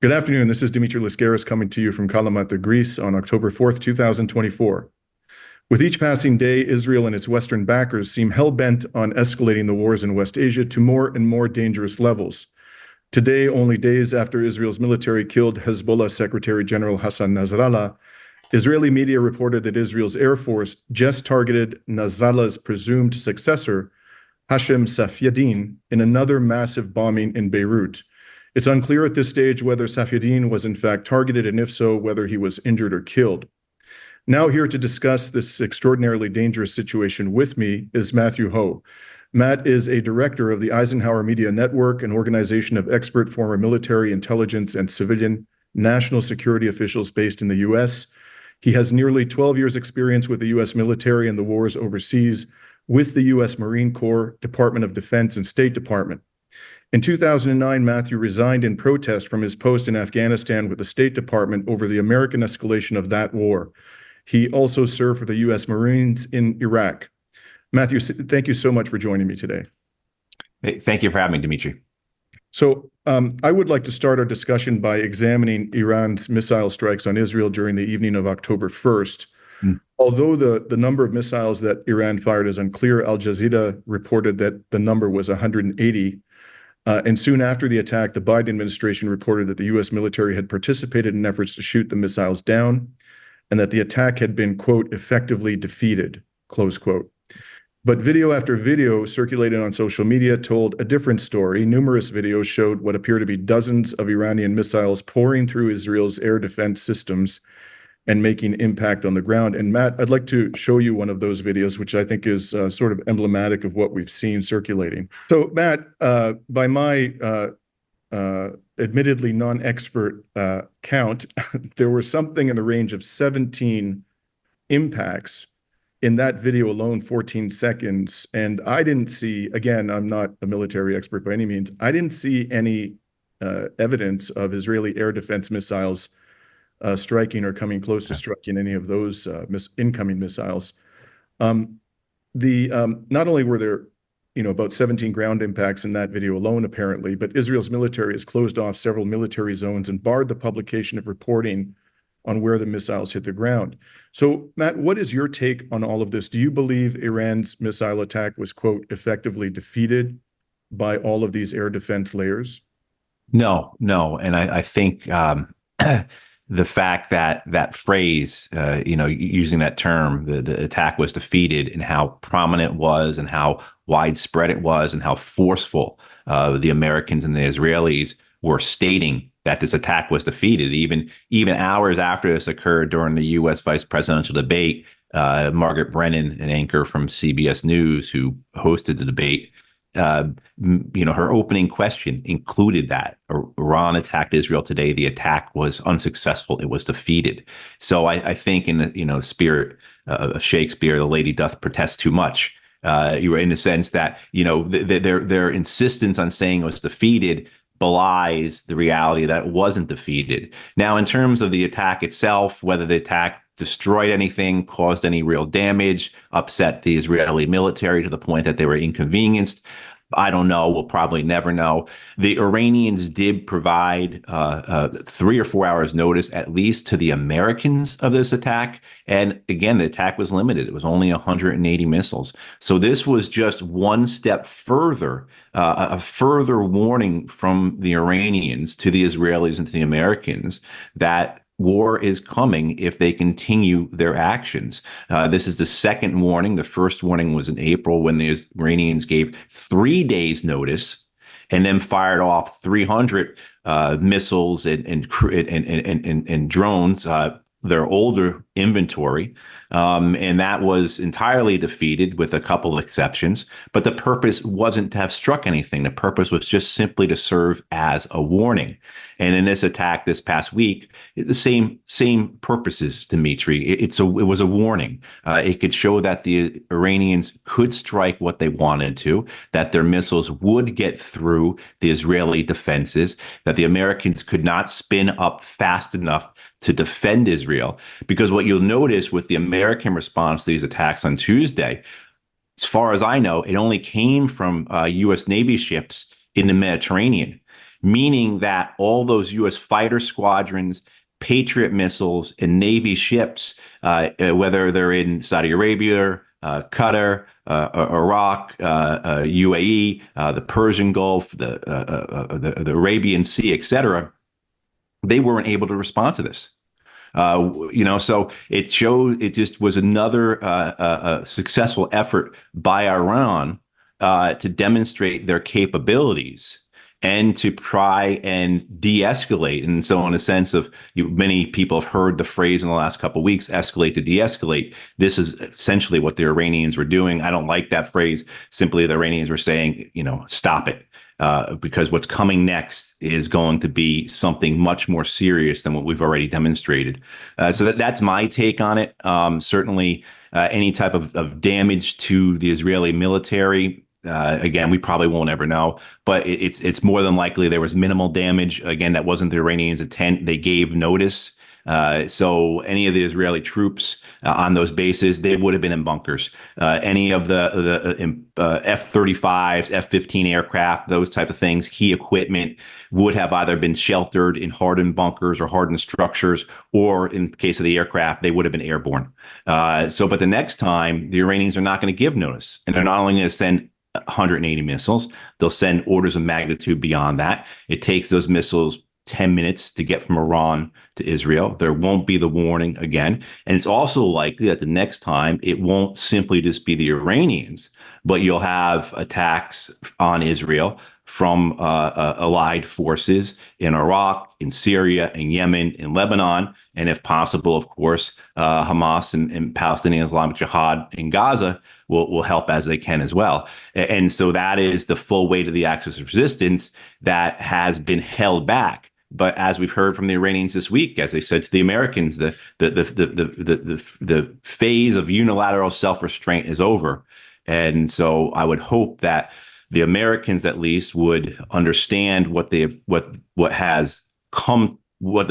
Good afternoon. This is Dimitri Lascaris coming to you from Kalamata, Greece on October 4th, 2024. With each passing day, Israel and its Western backers seem hell-bent on escalating the wars in West Asia to more and more dangerous levels. Today, only days after Israel's military killed Hezbollah Secretary General Hassan Nasrallah, Israeli media reported that Israel's Air Force just targeted Nasrallah's presumed successor, Hashem Safieddine, in another massive bombing in Beirut. It's unclear at this stage whether Safieddine was in fact targeted, and if so, whether he was injured or killed. Now here to discuss this extraordinarily dangerous situation with me is Matthew Hoh. Matt is a director of the Eisenhower Media Network, an organization of expert former military, intelligence, and civilian national security officials based in the U.S. He has nearly 12 years' experience with the U.S. military and the wars overseas with the U.S. Marine Corps, Department of Defense, and State Department. In 2009, Matthew resigned in protest from his post in Afghanistan with the State Department over the American escalation of that war. He also served for the U.S. Marines in Iraq. Matthew, thank you so much for joining me today. Hey, thank you for having me, Dimitri. So I would like to start our discussion by examining Iran's missile strikes on Israel during the evening of October 1st. Although the number of missiles that Iran fired is unclear, Al Jazeera reported that the number was 180. And soon after the attack, the Biden administration reported that the U.S. military had participated in efforts to shoot the missiles down and that the attack had been, quote, effectively defeated, close quote. But video after video circulated on social media told a different story. Numerous videos showed what appear to be dozens of Iranian missiles pouring through Israel's air defense systems and making impact on the ground. And Matt, I'd like to show you one of those videos, which I think is sort of emblematic of what we've seen circulating. So Matt, by my admittedly non-expert count, there were something in the range of 17 impacts in that video alone, 14 seconds. And I didn't see, again, I'm not a military expert by any means, I didn't see any evidence of Israeli air defense missiles striking or coming close to striking any of those incoming missiles. Not only were there, about 17 ground impacts in that video alone, apparently, but Israel's military has closed off several military zones and barred the publication of reporting on where the missiles hit the ground. So, Matt, what is your take on all of this? Do you believe Iran's missile attack was, quote, effectively defeated by all of these air defense layers? No. And I think the fact that that phrase, using that term, the attack was defeated, and how prominent it was and how widespread it was and how forceful the Americans and the Israelis were stating that this attack was defeated. Even hours after this occurred during the U.S. vice presidential debate, Margaret Brennan, an anchor from CBS News who hosted the debate, her opening question included that Iran attacked Israel today. The attack was unsuccessful. It was defeated. So I think in the spirit of Shakespeare, the lady doth protest too much. You were in the sense that, their insistence on saying it was defeated belies the reality that it wasn't defeated. Now, in terms of the attack itself, whether the attack destroyed anything, caused any real damage, upset the Israeli military to the point that they were inconvenienced, I don't know. We'll probably never know. The Iranians did provide 3 or 4 hours notice, at least, to the Americans of this attack. And again, the attack was limited. It was only 180 missiles. So this was just one step further, a further warning from the Iranians to the Israelis and to the Americans that war is coming if they continue their actions. This is the second warning. The first warning was in April when the Iranians gave 3 days notice and then fired off 300 missiles and drones, their older inventory. And that was entirely defeated with a couple of exceptions. But the purpose wasn't to have struck anything. The purpose was just simply to serve as a warning. And in this attack this past week, the same purposes, Dimitri. It was a warning. It could show that the Iranians could strike what they wanted to, that their missiles would get through the Israeli defenses, that the Americans could not spin up fast enough to defend Israel. Because what you'll notice with the American response to these attacks on Tuesday, as far as I know, it only came from U.S. Navy ships in the Mediterranean. meaning that all those U.S. fighter squadrons, Patriot missiles, and Navy ships, whether they're in Saudi Arabia, Qatar, Iraq, UAE, the Persian Gulf, the Arabian Sea, etc., they weren't able to respond to this. So it showed it just was another successful effort by Iran to demonstrate their capabilities and to try and de-escalate. And so in a sense of many people have heard the phrase in the last couple of weeks, escalate to de-escalate. This is essentially what the Iranians were doing. I don't like that phrase. Simply the Iranians were saying, stop it. Because what's coming next is going to be something much more serious than what we've already demonstrated. So that's my take on it. Certainly, any type of damage to the Israeli military, again, we probably won't ever know, but it's more than likely there was minimal damage. Again, that wasn't the Iranians' intent. They gave notice. So any of the Israeli troops on those bases, they would have been in bunkers. Any of the F-35s, F-15 aircraft, those type of things, key equipment would have either been sheltered in hardened bunkers or hardened structures, or in the case of the aircraft, they would have been airborne. But the next time, the Iranians are not going to give notice, and they're not only going to send 180 missiles, they'll send orders of magnitude beyond that. It takes those missiles 10 minutes to get from Iran to Israel. There won't be the warning again. And it's also likely that the next time it won't simply just be the Iranians, but you'll have attacks on Israel from allied forces in Iraq, in Syria, in Yemen, in Lebanon, and if possible, of course, Hamas and Palestinian Islamic Jihad in Gaza will help as they can as well. And so that is the full weight of the axis of resistance that has been held back. But as we've heard from the Iranians this week, as they said to the Americans, the phase of unilateral self-restraint is over. And so I would hope that the Americans at least would understand what the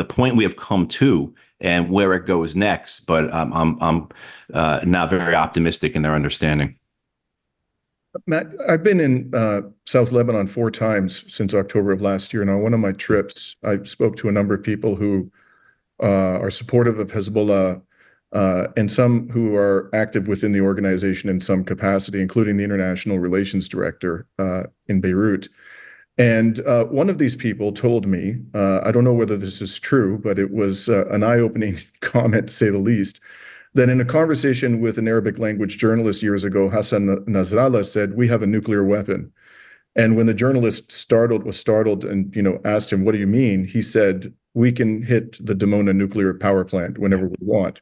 point we have come to and where it goes next. But I'm not very optimistic in their understanding. Matt, I've been in South Lebanon 4 times since October of last year, and on one of my trips, I spoke to a number of people who are supportive of Hezbollah and some who are active within the organization in some capacity, including the international relations director in Beirut. And one of these people told me, I don't know whether this is true, but it was an eye-opening comment to say the least, that in a conversation with an Arabic language journalist years ago, Hassan Nasrallah said, "We have a nuclear weapon." And when the journalist was startled and asked him, "What do you mean?" He said, "We can hit the Dimona nuclear power plant whenever we want."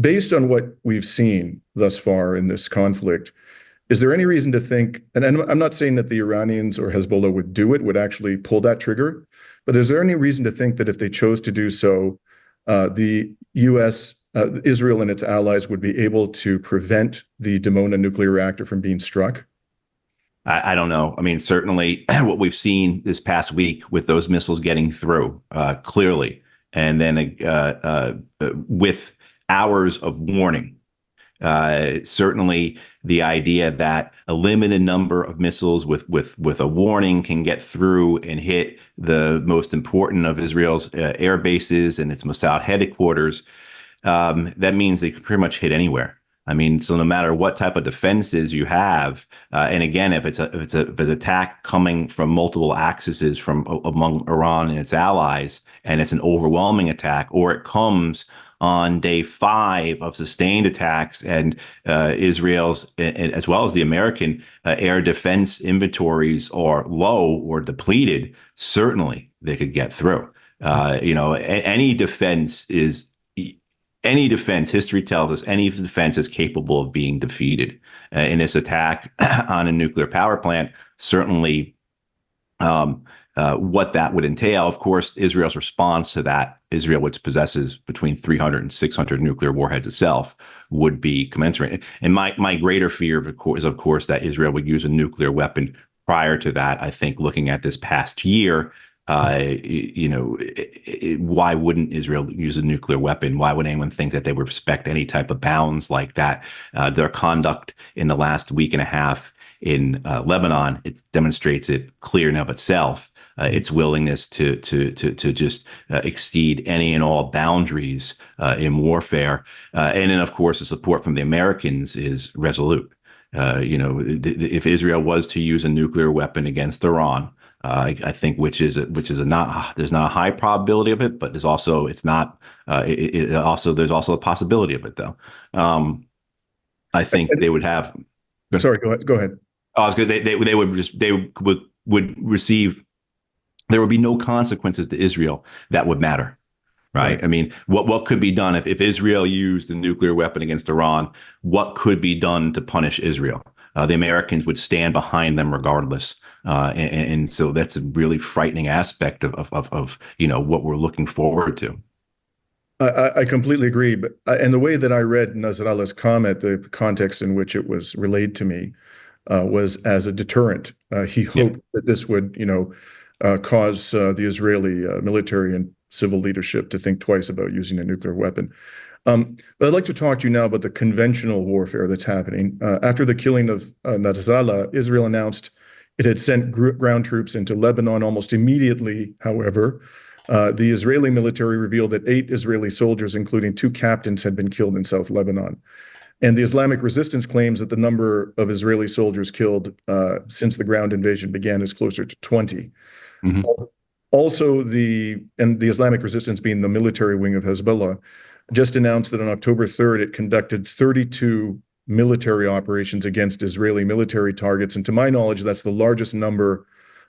Based on what we've seen thus far in this conflict, is there any reason to think, and I'm not saying that the Iranians or Hezbollah would actually pull that trigger, but is there any reason to think that if they chose to do so, the U.S., Israel and its allies would be able to prevent the Dimona nuclear reactor from being struck? I don't know. I mean, certainly what we've seen this past week with those missiles getting through clearly, and then with hours of warning. Certainly the idea that a limited number of missiles with a warning can get through and hit the most important of Israel's air bases and its Mossad headquarters, that means they could pretty much hit anywhere. I mean, so no matter what type of defenses you have, and again, if it's an attack coming from multiple axes from among Iran and its allies, and it's an overwhelming attack, or it comes on day 5 of sustained attacks, and Israel's, as well as the American air defense inventories are low or depleted, certainly they could get through. Any defense, history tells us, any defense is capable of being defeated. In this attack on a nuclear power plant, certainly what that would entail. Of course, Israel's response to that, Israel, which possesses between 300 and 600 nuclear warheads itself, would be commensurate. And my greater fear, is, of course, that Israel would use a nuclear weapon prior to that. I think looking at this past year, why wouldn't Israel use a nuclear weapon? Why would anyone think that they would respect any type of bounds like that? Their conduct in the last week and a half in Lebanon, it demonstrates it clear in of itself. its willingness to just exceed any and all boundaries in warfare. And then, of course, the support from the Americans is resolute. If Israel was to use a nuclear weapon against Iran, I think which is a not there's not a high probability of it, but there's also it's not there's also a possibility of it though. I think they would have. Sorry, go ahead. Go ahead. I was good. They would just they would receive. There would be no consequences to Israel that would matter. Right. I mean, what could be done if Israel used a nuclear weapon against Iran? What could be done to punish Israel? The Americans would stand behind them regardless. And so that's a really frightening aspect of what we're looking forward to. I completely agree. But and the way that I read Nasrallah's comment, the context in which it was relayed to me was as a deterrent. He hoped that this would, cause the Israeli military and civil leadership to think twice about using a nuclear weapon. But I'd like to talk to you now about the conventional warfare that's happening. After the killing of Nasrallah, Israel announced it had sent ground troops into Lebanon almost immediately. However, the Israeli military revealed that 8 Israeli soldiers, including 2 captains, had been killed in South Lebanon. And the Islamic resistance claims that the number of Israeli soldiers killed since the ground invasion began is closer to 20. Mm-hmm. Also, the Islamic resistance, being the military wing of Hezbollah, just announced that on October 3rd, it conducted 32 military operations against Israeli military targets. And to my knowledge, that's the largest number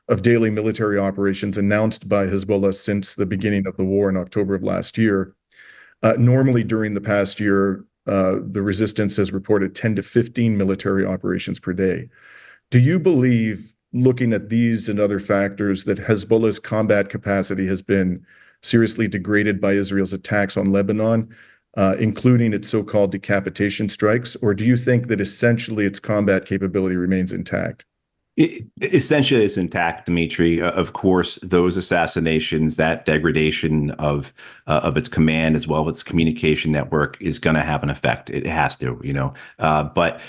of daily military operations announced by Hezbollah since the beginning of the war in October of last year. Normally, during the past year, the resistance has reported 10 to 15 military operations per day. Do you believe, looking at these and other factors, that Hezbollah's combat capacity has been seriously degraded by Israel's attacks on Lebanon, including its so-called decapitation strikes? Or do you think that essentially its combat capability remains intact? Essentially, it's intact, Dimitri. Of course, those assassinations, that degradation of its command as well as its communication network is going to have an effect. It has to, But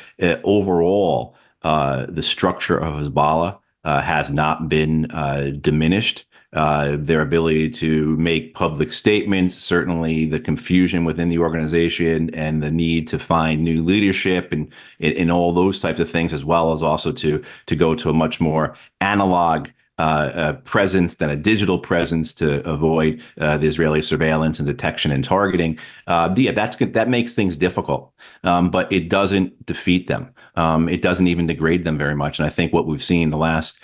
overall, the structure of Hezbollah has not been diminished. Their ability to make public statements, certainly the confusion within the organization and the need to find new leadership and all those types of things, as well as also to go to a much more analog presence than a digital presence to avoid the Israeli surveillance and detection and targeting. That makes things difficult, but it doesn't defeat them. It doesn't even degrade them very much. And I think what we've seen the last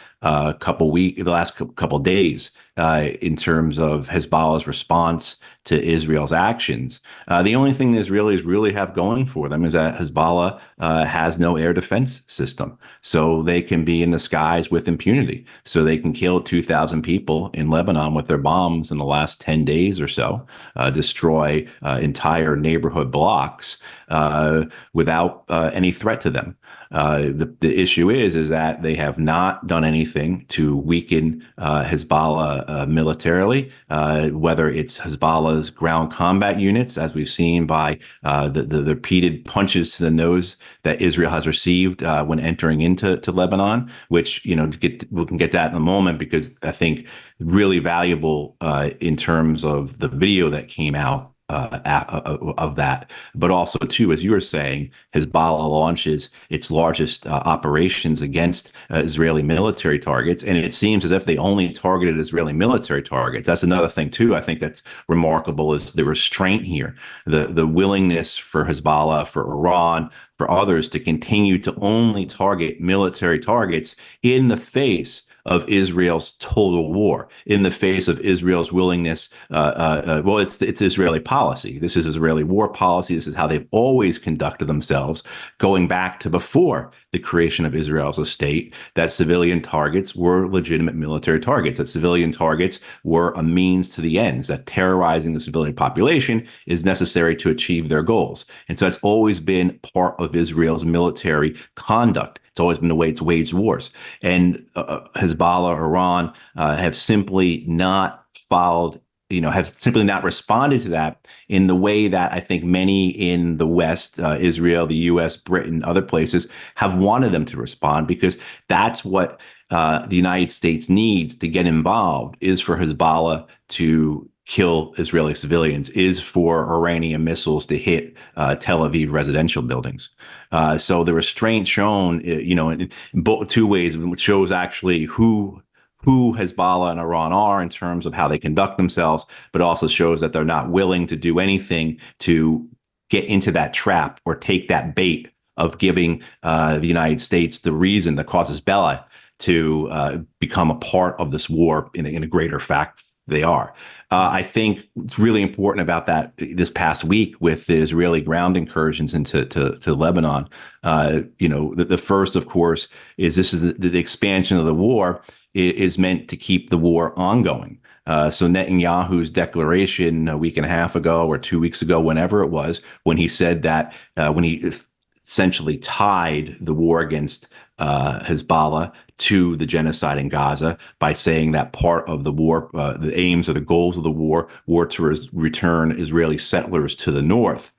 couple days in terms of Hezbollah's response to Israel's actions. The only thing the Israelis really have going for them is that Hezbollah has no air defense system. So they can be in the skies with impunity. So they can kill 2,000 people in Lebanon with their bombs in the last 10 days or so, destroy entire neighborhood blocks without any threat to them. The issue is that they have not done anything to weaken Hezbollah militarily, whether it's Hezbollah's ground combat units, as we've seen by the repeated punches to the nose that Israel has received when entering into Lebanon, which, we can get that in a moment, because I think really valuable in terms of the video that came out of that. But also, too, as you were saying, Hezbollah launches its largest operations against Israeli military targets. And it seems as if they only targeted Israeli military targets. That's another thing, too, I think that's remarkable, is the restraint here, the willingness for Hezbollah, for Iran, for others to continue to only target military targets in the face of Israel's total war, in the face of Israel's willingness. It's Israeli policy. This is Israeli war policy. This is how they've always conducted themselves, going back to before the creation of Israel as a state, that civilian targets were legitimate military targets, that civilian targets were a means to the ends, that terrorizing the civilian population is necessary to achieve their goals. And so that's always been part of Israel's military conduct. It's always been the way it's waged wars. And Hezbollah, Iran have simply not followed, have simply not responded to that in the way that I think many in the West, Israel, the US, Britain, other places have wanted them to respond, because that's what the United States needs to get involved is for Hezbollah to kill Israeli civilians, is for Iranian missiles to hit Tel Aviv residential buildings. So the restraint shown, in both two ways, which shows actually who Hezbollah and Iran are in terms of how they conduct themselves, but also shows that they're not willing to do anything to get into that trap or take that bait of giving the United States the reason, the casus belli, to become a part of this war in a greater fact they are. I think it's really important about that this past week with the Israeli ground incursions into to Lebanon. The first, of course, is the expansion of the war is meant to keep the war ongoing. So Netanyahu's declaration a week and a half ago or 2 weeks ago, whenever it was, when he said that when he essentially tied the war against Hezbollah to the genocide in Gaza by saying that part of the war, the aims or the goals of the war, were to return Israeli settlers to the north.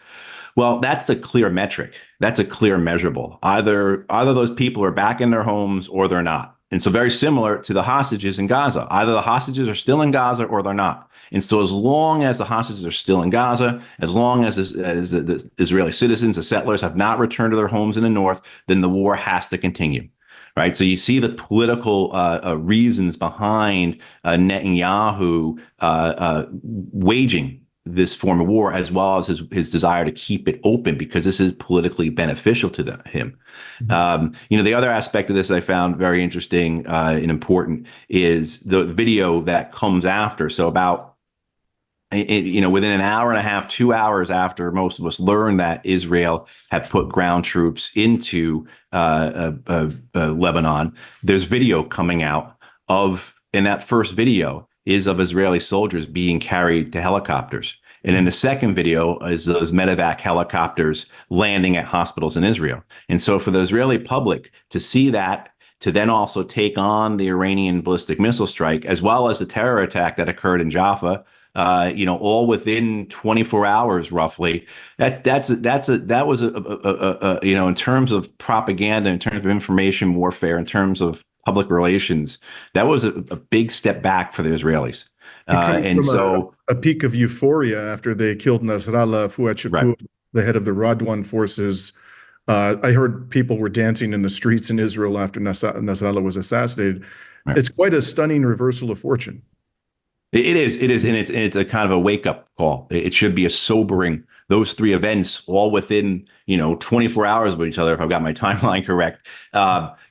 Well, that's a clear metric. That's a clear measurable. Either those people are back in their homes or they're not. And so very similar to the hostages in Gaza. Either the hostages are still in Gaza or they're not. And so as long as the hostages are still in Gaza, as long as the Israeli citizens, the settlers have not returned to their homes in the north, then the war has to continue. Right. So you see the political reasons behind Netanyahu waging this form of war, as well as his desire to keep it open, because this is politically beneficial to him. The other aspect of this I found very interesting and important is the video that comes after. So about within an hour and a half, 2 hours after most of us learned that Israel had put ground troops into Lebanon, there's video coming out and that first video is of Israeli soldiers being carried to helicopters. And then the second video is those medevac helicopters landing at hospitals in Israel. And so for the Israeli public to see that, to then also take on the Iranian ballistic missile strike, as well as the terror attack that occurred in Jaffa, all within 24 hours, roughly. That was in terms of propaganda, in terms of information warfare, in terms of public relations, that was a big step back for the Israelis. And so a peak of euphoria after they killed Nasrallah Fuad Shukr, right. the head of the Radwan forces. I heard people were dancing in the streets in Israel after Nasrallah was assassinated. Right. It's quite a stunning reversal of fortune. It is, and it's a kind of a wake up call. It should be a sobering. Those three events, all within 24 hours of each other, if I've got my timeline correct,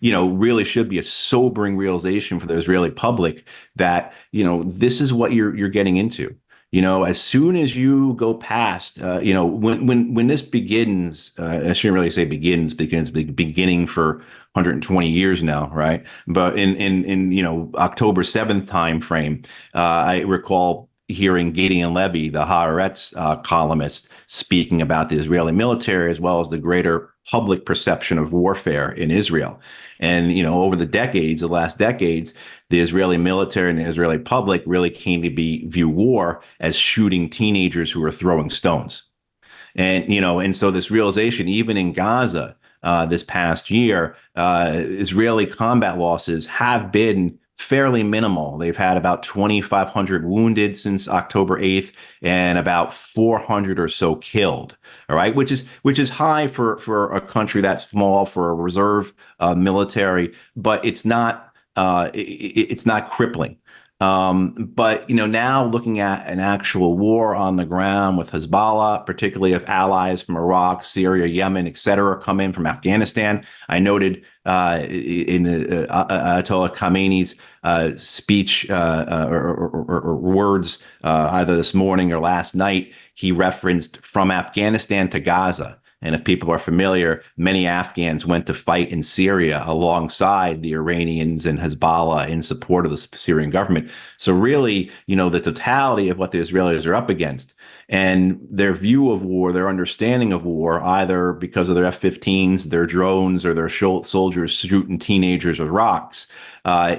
really should be a sobering realization for the Israeli public that this is what you're getting into. As soon as you go past, when this begins, I shouldn't really say begins because it's beginning for 120 years now, right? But in October 7th time frame, I recall hearing Gideon Levy, the Haaretz columnist, speaking about the Israeli military as well as the greater public perception of warfare in Israel. And, over the last decades, the Israeli military and the Israeli public really came to view war as shooting teenagers who are throwing stones. And so this realization, even in Gaza this past year, Israeli combat losses have been fairly minimal. They've had about 2,500 wounded since October 8th and about 400 or so killed. All right, which is high for a country that small, for a reserve military, but it's not crippling. But now looking at an actual war on the ground with Hezbollah, particularly if allies from Iraq, Syria, Yemen, etc., come in from Afghanistan. I noted in the Ayatollah Khamenei's speech or words either this morning or last night, he referenced from Afghanistan to Gaza. And if people are familiar, many Afghans went to fight in Syria alongside the Iranians and Hezbollah in support of the Syrian government. So really, the totality of what the Israelis are up against and their view of war, their understanding of war, either because of their F-15s, their drones, or their soldiers shooting teenagers with rocks,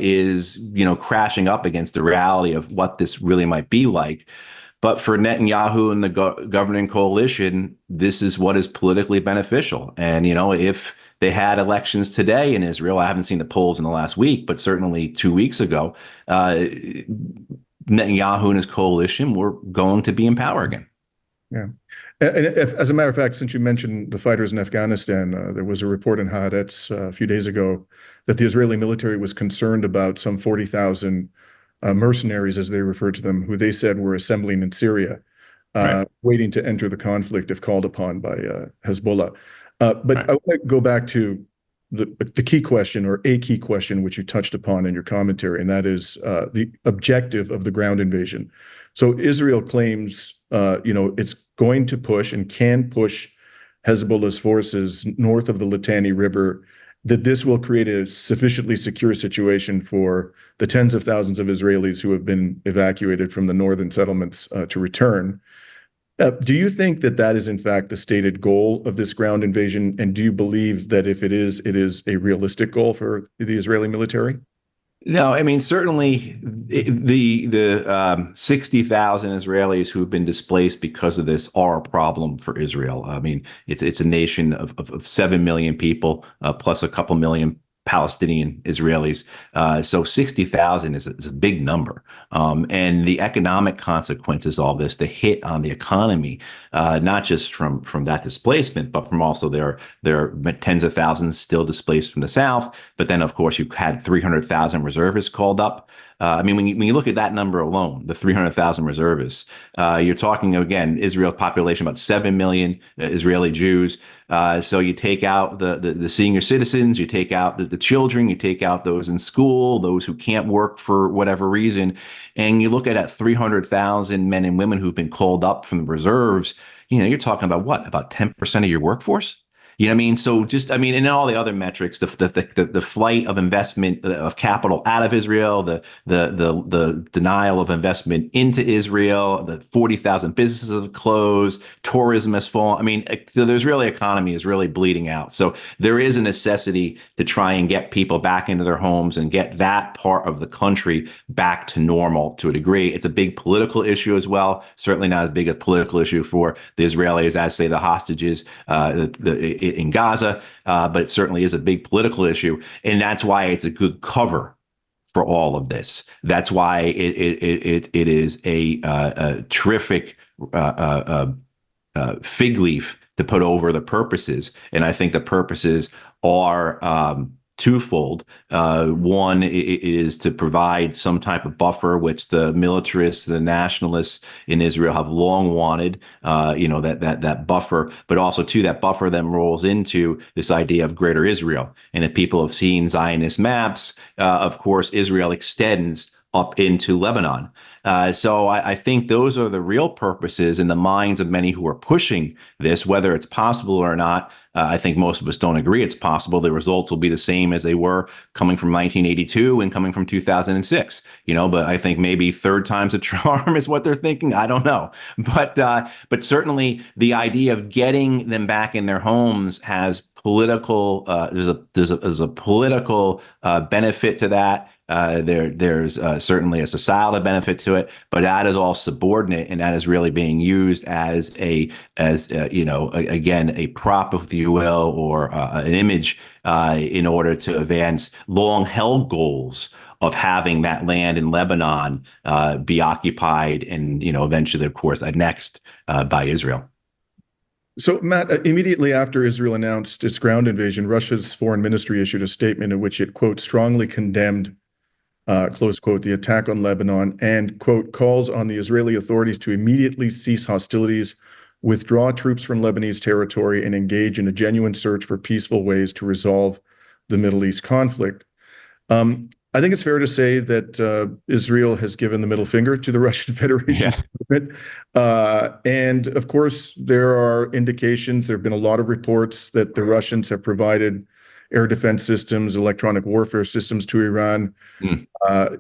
is, crashing up against the reality of what this really might be like. But for Netanyahu and the governing coalition, this is what is politically beneficial. And, if They had elections today in Israel. I haven't seen the polls in the last week, but certainly 2 weeks ago, Netanyahu and his coalition were going to be in power again. Yeah. And if, as a matter of fact, since you mentioned the fighters in Afghanistan, there was a report in Haaretz a few days ago that the Israeli military was concerned about some 40,000 mercenaries, as they referred to them, who they said were assembling in Syria, Right. waiting to enter the conflict if called upon by Hezbollah. But Right. I want to go back to the key question, or a key question, which you touched upon in your commentary, and that is the objective of the ground invasion. So Israel claims, it's going to push and can push Hezbollah's forces north of the Litani River, that this will create a sufficiently secure situation for the tens of thousands of Israelis who have been evacuated from the northern settlements to return. Do you think that that is, in fact, the stated goal of this ground invasion? And do you believe that if it is a realistic goal for the Israeli military? No, I mean certainly the 60,000 Israelis who've been displaced because of this are a problem for Israel. I mean it's a nation of 7 million people plus a couple million Palestinian Israelis. So 60,000 is a big number. And the economic consequences of all this, the hit on the economy, not just from that displacement, but from also there are tens of thousands still displaced from the south. But then, of course, you've had 300,000 reservists called up. I mean, when you look at that number alone, the 300,000 reservists, you're talking, again, Israel's population, about 7 million Israeli Jews. So you take out the senior citizens, you take out the children, you take out those in school, those who can't work for whatever reason, and you look at 300,000 men and women who've been called up from the reserves. You're talking about what? About 10% of your workforce? You know what I mean? So just, I mean, and all the other metrics, the flight of investment of capital out of Israel, the denial of investment into Israel, the 40,000 businesses have closed, tourism has fallen. I mean, the Israeli economy is really bleeding out. So there is a necessity to try and get people back into their homes and get that part of the country back to normal to a degree. It's a big political issue as well. Certainly not as big a political issue for the Israelis as, say, the hostages, in Gaza, but it certainly is a big political issue, and that's why it's a good cover for all of this. That's why it is a terrific fig leaf to put over the purposes, and I think the purposes are twofold. One is to provide some type of buffer, which the militarists, the nationalists in Israel have long wanted. That buffer, but also too, that buffer then rolls into this idea of Greater Israel. And if people have seen Zionist maps, of course, Israel extends up into Lebanon. So I think those are the real purposes in the minds of many who are pushing this, whether it's possible or not. I think most of us don't agree it's possible. The results will be the same as they were coming from 1982 and coming from 2006, but I think maybe third time's a charm is what they're thinking. I don't know. But certainly the idea of getting them back in their homes has political, there's a political benefit to that. There's certainly a societal benefit to it, but that is all subordinate, and that is really being used as again, a prop, if you will, or an image in order to advance long-held goals of having that land in Lebanon be occupied and eventually, of course, annexed by Israel. So, Matt, immediately after Israel announced its ground invasion, Russia's foreign ministry issued a statement in which it, quote, strongly condemned, close quote, the attack on Lebanon and, quote, calls on the Israeli authorities to immediately cease hostilities, withdraw troops from Lebanese territory, and engage in a genuine search for peaceful ways to resolve the Middle East conflict. I think it's fair to say that Israel has given the middle finger to the Russian Federation. Yeah. And of course, there are indications, there have been a lot of reports that the Russians have provided air defense systems, electronic warfare systems to Iran.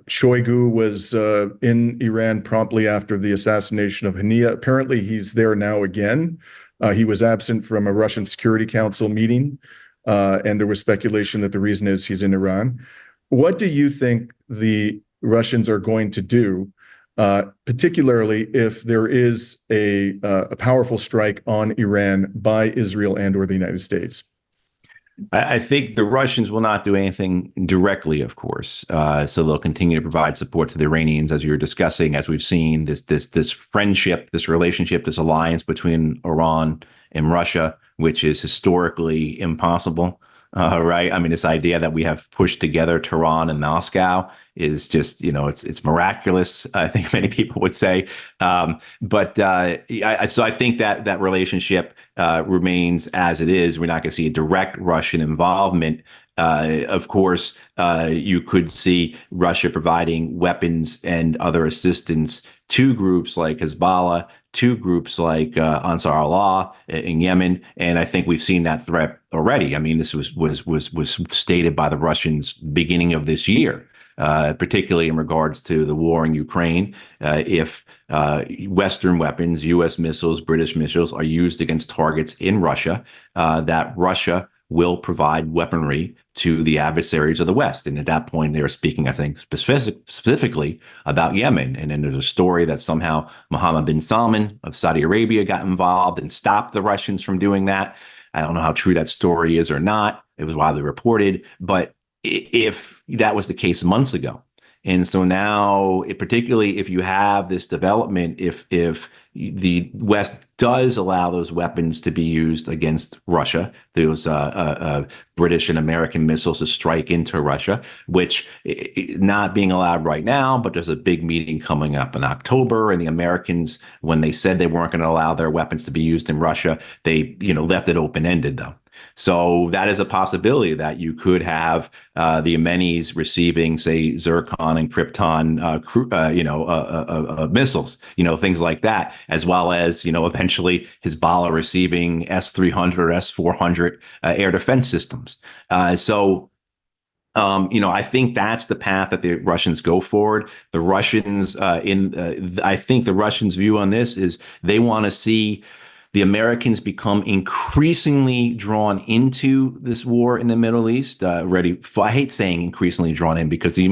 Shoigu was in Iran promptly after the assassination of Hania. Apparently, he's there now again. He was absent from a Russian Security Council meeting, and there was speculation that the reason is he's in Iran. What do you think the Russians are going to do, particularly if there is a powerful strike on Iran by Israel and or the United States? I think the Russians will not do anything directly, of course. So they'll continue to provide support to the Iranians, as you were discussing, as we've seen this friendship, this relationship, this alliance between Iran and Russia, which is historically impossible. Right? I mean, this idea that we have pushed together Tehran and Moscow is just, it's miraculous. I think many people would say, so I think that that relationship remains as it is. We're not going to see a direct Russian involvement. Of course, you could see Russia providing weapons and other assistance to groups like Hezbollah, to groups like Ansar Allah in Yemen, and I think we've seen that threat already. I mean, this was stated by the Russians beginning of this year. Particularly in regards to the war in Ukraine, if Western weapons, U.S. missiles, British missiles are used against targets in Russia, that Russia will provide weaponry to the adversaries of the West. And at that point, they were speaking, I think, specifically about Yemen. And then there's a story that somehow Mohammed bin Salman of Saudi Arabia got involved and stopped the Russians from doing that. I don't know how true that story is or not. It was widely reported, but if that was the case months ago. And so now, particularly if you have this development, if the West does allow those weapons to be used against Russia, those British and American missiles to strike into Russia, which not being allowed right now, but there's a big meeting coming up in October, and the Americans, when they said they weren't going to allow their weapons to be used in Russia, they left it open-ended though. So that is a possibility that you could have the Yemenis receiving, say, zircon and krypton, missiles, things like that, as well as, eventually Hezbollah receiving S-300 or S-400 air defense systems. I think that's the path that the Russians go forward. The Russians, I think the Russians' view on this is they want to see the Americans become increasingly drawn into this war in the Middle East. I hate saying increasingly drawn in because the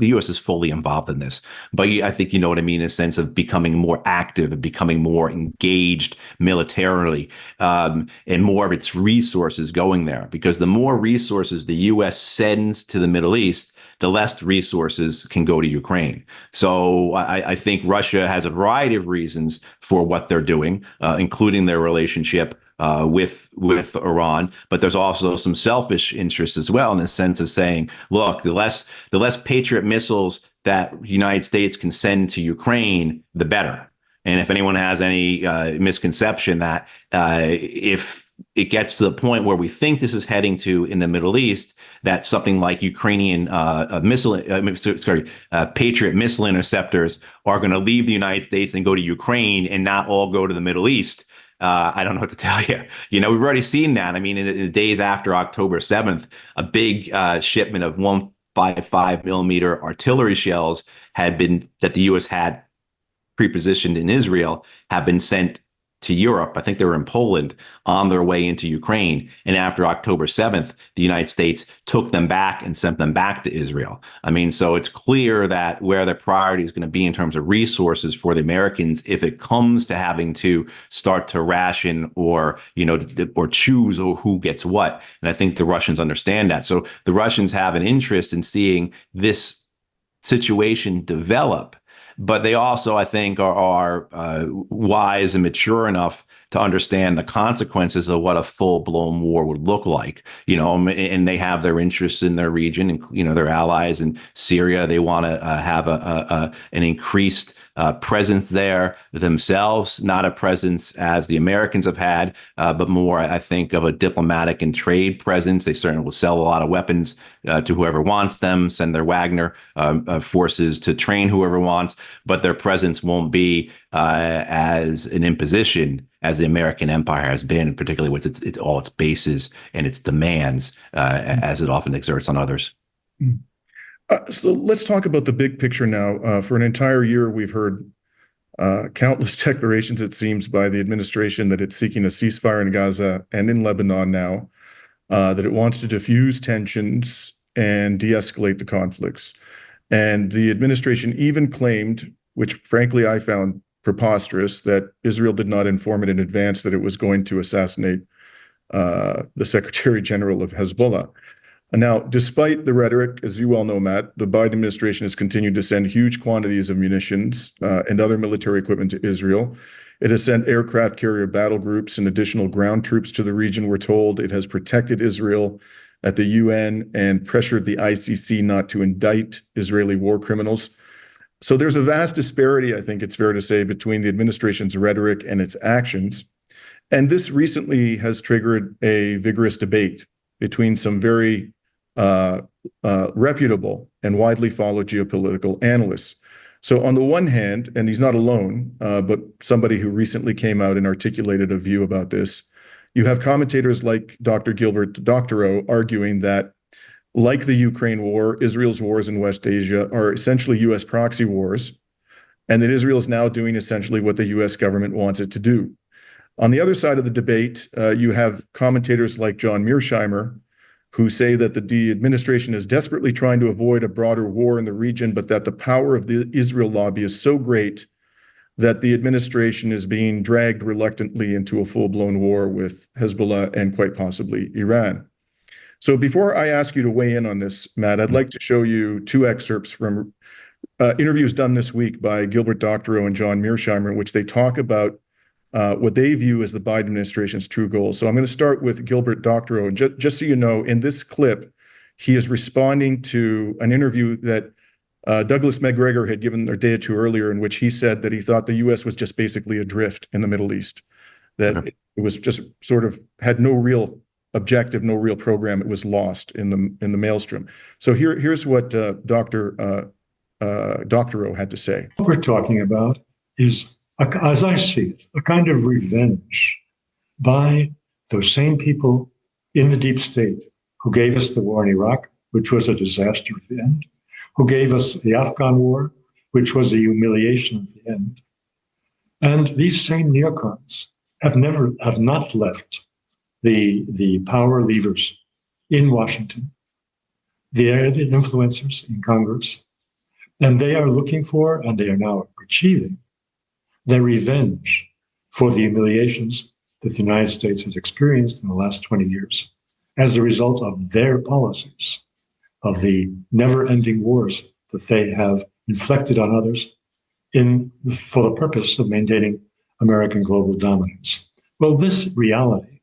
U.S. is fully involved in this. But I think you know what I mean in the sense of becoming more active and becoming more engaged militarily, and more of its resources going there. Because the more resources the U.S. sends to the Middle East, the less resources can go to Ukraine. So I think Russia has a variety of reasons for what they're doing, including their relationship with Iran. But there's also some selfish interests as well, in the sense of saying, look, the less Patriot missiles that the United States can send to Ukraine, the better. And if anyone has any misconception that if it gets to the point where we think this is heading to in the Middle East, that something like Ukrainian Patriot missile interceptors are going to leave the United States and go to Ukraine and not all go to the Middle East. I don't know what to tell you. We've already seen that. I mean, in the days after October 7th, a big shipment of 155 millimeter artillery shells that the U.S. had pre-positioned in Israel have been sent to Europe. I think they were in Poland on their way into Ukraine. And after October 7th, the United States took them back and sent them back to Israel. I mean, so it's clear that where the priority is going to be in terms of resources for the Americans, if it comes to having to start to ration or choose who gets what. And I think the Russians understand that. So the Russians have an interest in seeing this situation develop. But they also, I think, are wise and mature enough to understand the consequences of what a full-blown war would look like. And they have their interests in their region, and their allies in Syria. They want to have an increased presence there themselves, not a presence as the Americans have had, but more, I think, of a diplomatic and trade presence. They certainly will sell a lot of weapons to whoever wants them, send their Wagner forces to train whoever wants, but their presence won't be as an imposition as the American empire has been, particularly with all its bases and its demands, as it often exerts on others. So let's talk about the big picture now. For an entire year, we've heard countless declarations, it seems, by the administration that it's seeking a ceasefire in Gaza and in Lebanon now, that it wants to diffuse tensions and de-escalate the conflicts. And the administration even claimed, which frankly I found preposterous, that Israel did not inform it in advance that it was going to assassinate the Secretary General of Hezbollah. Now, despite the rhetoric, as you well know, Matt, the Biden administration has continued to send huge quantities of munitions and other military equipment to Israel. It has sent aircraft carrier battle groups and additional ground troops to the region, we're told. It has protected Israel at the UN and pressured the ICC not to indict Israeli war criminals. So there's a vast disparity, I think it's fair to say, between the administration's rhetoric and its actions. And this recently has triggered a vigorous debate between some very reputable and widely followed geopolitical analysts. So on the one hand, and he's not alone, but somebody who recently came out and articulated a view about this, you have commentators like Dr. Gilbert Doctorow arguing that, like the Ukraine war, Israel's wars in West Asia are essentially U.S. proxy wars, and that Israel is now doing essentially what the U.S. government wants it to do. On the other side of the debate, you have commentators like John Mearsheimer, who say that the administration is desperately trying to avoid a broader war in the region, but that the power of the Israel lobby is so great that the administration is being dragged reluctantly into a full-blown war with Hezbollah and quite possibly Iran. So before I ask you to weigh in on this, Matt, I'd like to show you two excerpts from interviews done this week by Gilbert Doctorow and John Mearsheimer, in which they talk about what they view as the Biden administration's true goals. So I'm going to start with Gilbert Doctorow. And just so you know, in this clip, he is responding to an interview that Douglas Macgregor had given a day or two earlier, in which he said that he thought the U.S. was just basically adrift in the Middle East, that it was just sort of had no real objective, no real program. It was lost in the maelstrom. So here's what Dr. Doctorow had to say. What we're talking about is, as I see it, a kind of revenge by those same people in the deep state who gave us the war in Iraq, which was a disaster at the end, who gave us the Afghan war, which was a humiliation at the end. And these same neocons have not left the power levers in Washington. They are the influencers in Congress, and they are looking for, and they are now achieving, their revenge for the humiliations that the United States has experienced in the last 20 years as a result of their policies, of the never-ending wars that they have inflicted on others for the purpose of maintaining American global dominance. Well, this reality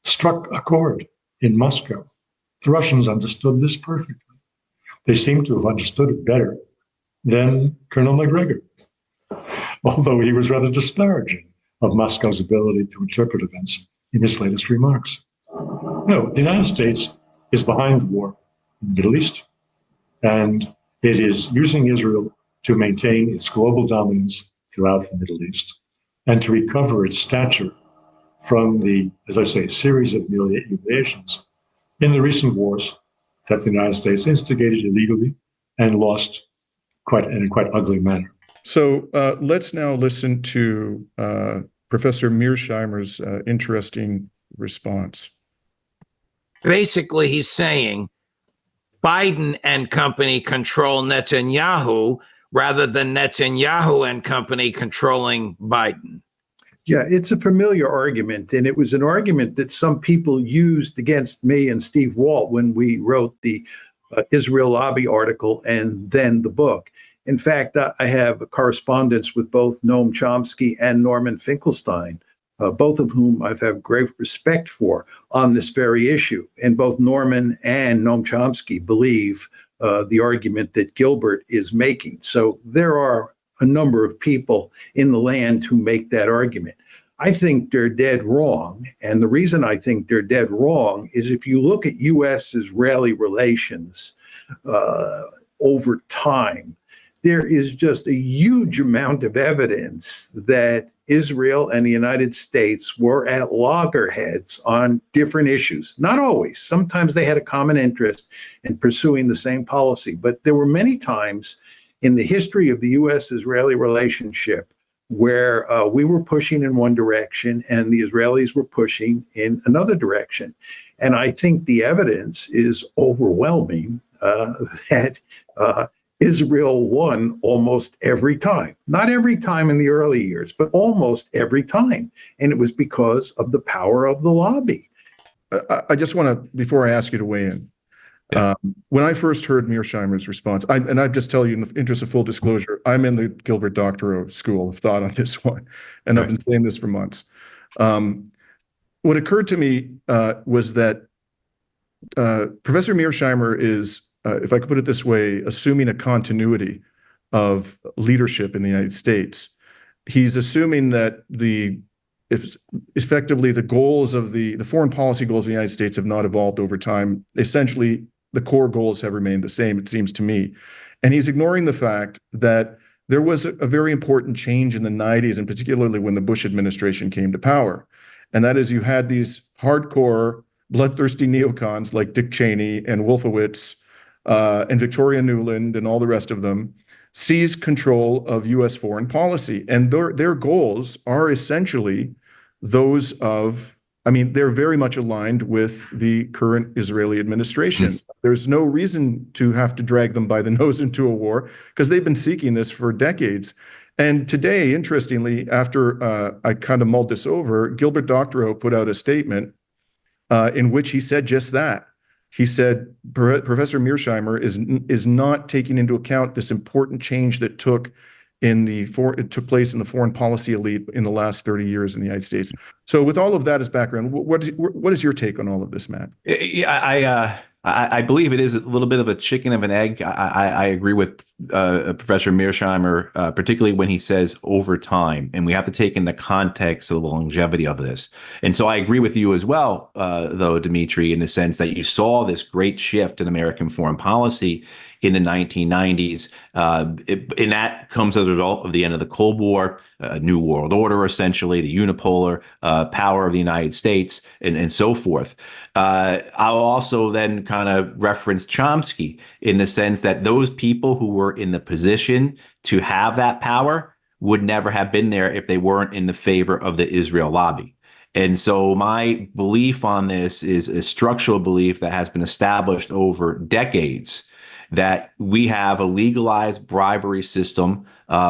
struck a chord in Moscow. The Russians understood this perfectly. They seem to have understood it better than Colonel Macgregor, although he was rather disparaging of Moscow's ability to interpret events in his latest remarks. No, the United States is behind the war in the Middle East, and it is using Israel to maintain its global dominance throughout the Middle East and to recover its stature from the, as I say, series of humiliations in the recent wars that the United States instigated illegally and lost in a quite ugly manner. So let's now listen to Professor Mearsheimer's interesting response. Basically, he's saying Biden and company control Netanyahu rather than Netanyahu and company controlling Biden. Yeah, it's a familiar argument, and it was an argument that some people used against me and Steve Walt when we wrote the Israel Lobby article and then the book. In fact, I have a correspondence with both Noam Chomsky and Norman Finkelstein, both of whom I've had great respect for on this very issue. And both Norman and Noam Chomsky believe the argument that Gilbert is making. So there are a number of people in the land who make that argument. I think they're dead wrong. And the reason I think they're dead wrong is if you look at U.S.-Israeli relations over time, there is just a huge amount of evidence that Israel and the United States were at loggerheads on different issues. Not always. Sometimes they had a common interest in pursuing the same policy. But there were many times in the history of the U.S.-Israeli relationship where we were pushing in one direction and the Israelis were pushing in another direction. And I think the evidence is overwhelming that Israel won almost every time. Not every time in the early years, but almost every time. And it was because of the power of the lobby. I just want to, before I ask you to weigh in, Yeah. when I first heard Mearsheimer's response, and I just tell you in the interest of full disclosure, I'm in the Gilbert Doctorow school of thought on this one, and I've been saying this for months. What occurred to me was that Professor Mearsheimer is, if I could put it this way, assuming a continuity of leadership in the United States. He's assuming that if effectively the goals of the foreign policy goals of the United States have not evolved over time. Essentially, the core goals have remained the same, it seems to me. And he's ignoring the fact that there was a very important change in the 90s, and particularly when the Bush administration came to power. And that is, you had these hardcore, bloodthirsty neocons like Dick Cheney and Wolfowitz and Victoria Nuland and all the rest of them seize control of U.S. foreign policy. And their goals are essentially those of, I mean, they're very much aligned with the current Israeli administration. There's no reason to have to drag them by the nose into a war because they've been seeking this for decades. And today, interestingly, after I kind of mulled this over, Gilbert Doctorow put out a statement in which he said just that. He said Professor Mearsheimer is not taking into account this important change that took place in the foreign policy elite in the last 30 years in the United States. So with all of that as background, what is your take on all of this, Matt? Yeah, I believe it is a little bit of a chicken of an egg. I agree with Professor Mearsheimer, particularly when he says over time, and we have to take in the context of the longevity of this. And so I agree with you as well, though, Dimitri, in the sense that you saw this great shift in American foreign policy in the 1990s. And that comes as a result of the end of the Cold War, New World Order, essentially, the unipolar power of the United States, and so forth. I'll also then kind of reference Chomsky in the sense that those people who were in the position to have that power would never have been there if they weren't in the favor of the Israel lobby. And so my belief on this is a structural belief that has been established over decades, that we have a legalized bribery system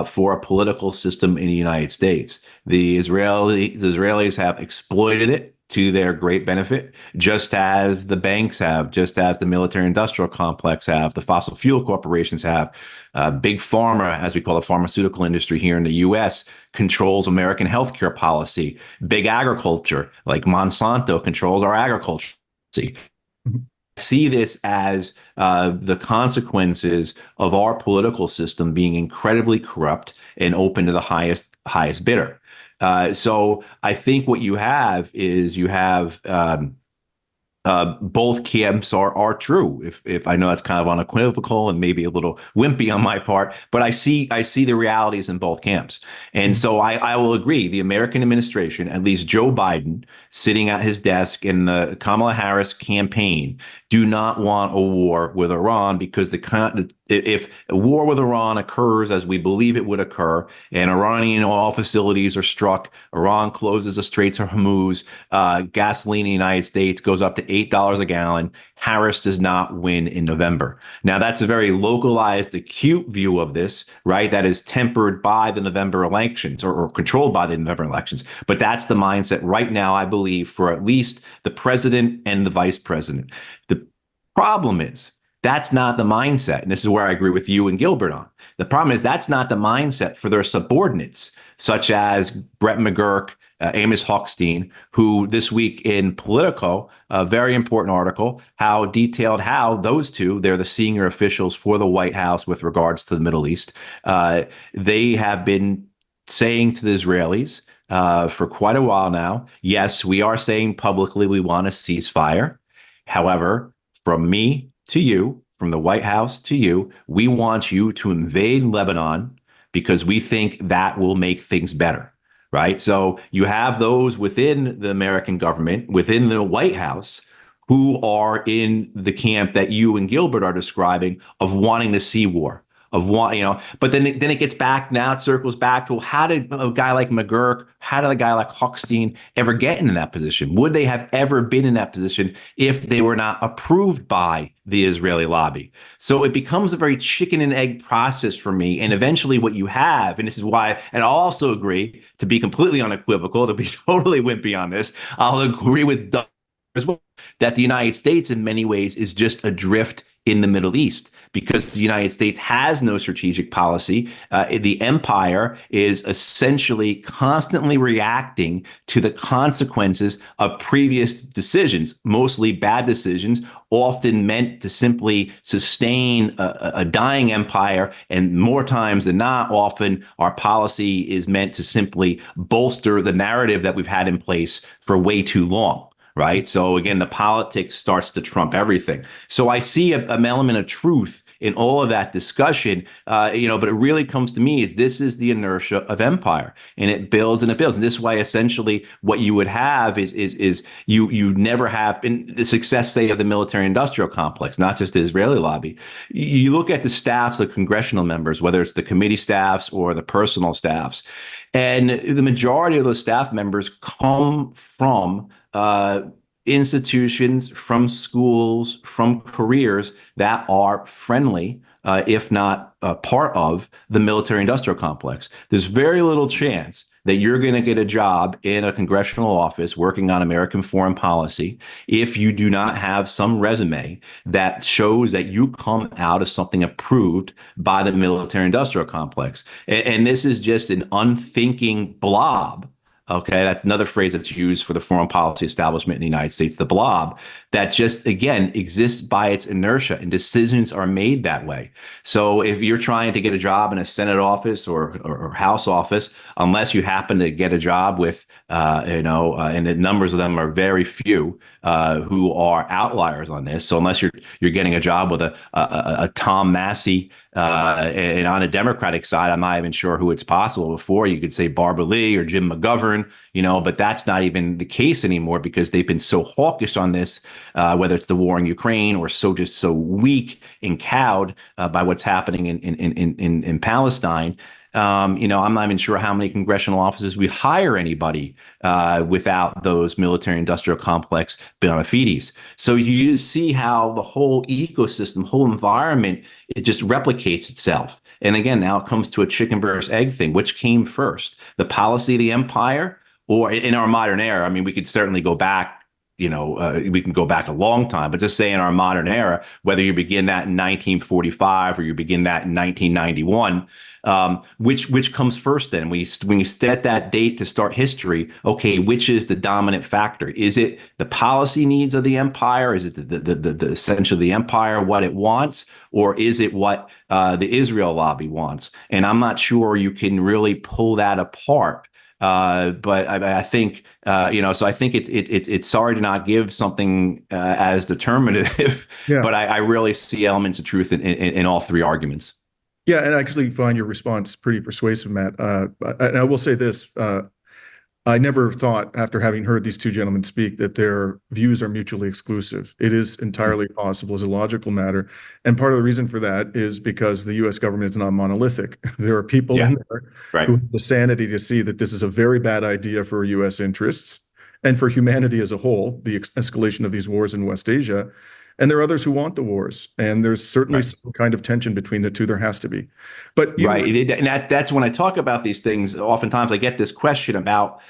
for a political system in the United States. The Israelis have exploited it to their great benefit, just as the banks have, just as the military-industrial complex have, the fossil fuel corporations have. Big pharma, as we call the pharmaceutical industry here in the U.S., controls American healthcare policy. Big agriculture, like Monsanto, controls our agriculture policy. See this as the consequences of our political system being incredibly corrupt and open to the highest bidder. So I think what you have is both camps are true. If I know that's kind of unequivocal and maybe a little wimpy on my part, but I see the realities in both camps. And so I will agree. The American administration, at least Joe Biden, sitting at his desk in the Kamala Harris campaign, do not want a war with Iran, because if a war with Iran occurs as we believe it would occur, and Iranian oil facilities are struck, Iran closes the Straits of Hormuz, gasoline in the United States goes up to $8 a gallon, Harris does not win in November. Now, that's a very localized, acute view of this, right? That is tempered by the November elections or controlled by the November elections. But that's the mindset right now, I believe, for at least the president and the vice president. The problem is, that's not the mindset. And this is where I agree with you and Gilbert on. The problem is that's not the mindset for their subordinates, such as Brett McGurk, Amos Hochstein, who this week in Politico, a very important article, detailed how those two, they're the senior officials for the White House with regards to the Middle East. They have been saying to the Israelis for quite a while now, yes, we are saying publicly we want a ceasefire. However, from me to you, from the White House to you, we want you to invade Lebanon because we think that will make things better, right? So you have those within the American government, within the White House, who are in the camp that you and Gilbert are describing of wanting to see war. But then it gets back, now it circles back to, how did a guy like McGurk, how did a guy like Hochstein ever get into that position? Would they have ever been in that position if they were not approved by the Israeli lobby? So it becomes a very chicken and egg process for me. And eventually what you have, and this is why, and I'll also agree, to be completely unequivocal, to be totally wimpy on this, I'll agree with Doug as well, that the United States in many ways is just adrift in the Middle East because the United States has no strategic policy. The empire is essentially constantly reacting to the consequences of previous decisions, mostly bad decisions, often meant to simply sustain a dying empire. And more times than not, often our policy is meant to simply bolster the narrative that we've had in place for way too long. Right. So again, the politics starts to trump everything. So I see an element of truth in all of that discussion, but it really comes to me is this is the inertia of empire, and it builds and it builds. And this is why essentially what you would have is you never have been the success, say, of the military industrial complex, not just the Israeli lobby. You look at the staffs of congressional members, whether it's the committee staffs or the personal staffs, and the majority of those staff members come from institutions, from schools, from careers that are friendly, if not part of the military industrial complex. There's very little chance that you're going to get a job in a congressional office working on American foreign policy if you do not have some resume that shows that you come out of something approved by the military industrial complex. And this is just an unthinking blob. Okay, that's another phrase that's used for the foreign policy establishment in the United States, the blob, that just, again, exists by its inertia, and decisions are made that way. So if you're trying to get a job in a Senate office or House office, unless you happen to get a job with, and the numbers of them are very few who are outliers on this. So unless you're getting a job with a Tom Massey, and on a Democratic side, I'm not even sure who it's possible. Before you could say Barbara Lee or Jim McGovern, but that's not even the case anymore because they've been so hawkish on this, whether it's the war in Ukraine or so weak and cowed by what's happening in Palestine. I'm not even sure how many congressional offices we hire anybody without those military industrial complex bona fides. So you see how the whole ecosystem, whole environment, it just replicates itself. And again, now it comes to a chicken versus egg thing. Which came first, the policy of the empire, or in our modern era? I mean, we could certainly go back. We can go back a long time, but just say in our modern era, whether you begin that in 1945 or you begin that in 1991, which comes first then? When you set that date to start history, okay, which is the dominant factor? Is it the policy needs of the empire? Is it the essentially the empire, what it wants? Or is it what the Israel lobby wants? And I'm not sure you can really pull that apart. But I think, so I think it's sorry to not give something as determinative, but I really see elements of truth in all three arguments. Yeah, and I actually find your response pretty persuasive, Matt. And I will say this. I never thought, after having heard these two gentlemen speak, that their views are mutually exclusive. It is entirely possible as a logical matter. And part of the reason for that is because the U.S. government is not monolithic. There are people in there who have the sanity to see that this is a very bad idea for U.S. interests and for humanity as a whole, the escalation of these wars in West Asia. And there are others who want the wars. And there's certainly some kind of tension between the two. There has to be. But and that's when I talk about these things. Oftentimes I get this question about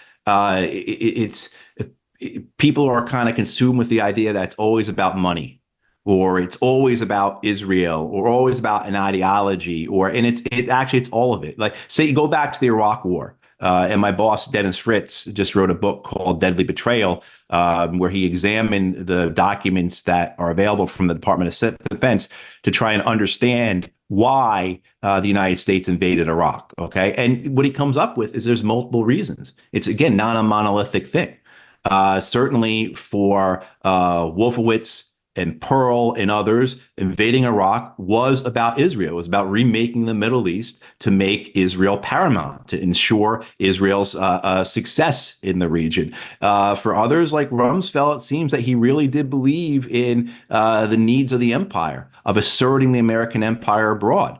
people are kind of consumed with the idea that it's always about money, or it's always about Israel, or always about an ideology, and it's all of it. Like, say you go back to the Iraq War. And my boss, Dennis Fritz, just wrote a book called Deadly Betrayal, where he examined the documents that are available from the Department of Defense to try and understand why the United States invaded Iraq. Okay. And what he comes up with is there's multiple reasons. It's, again, not a monolithic thing. Certainly for Wolfowitz and Pearl and others, invading Iraq was about Israel. It was about remaking the Middle East to make Israel paramount, to ensure Israel's success in the region. For others like Rumsfeld, it seems that he really did believe in the needs of the empire, of asserting the American empire abroad.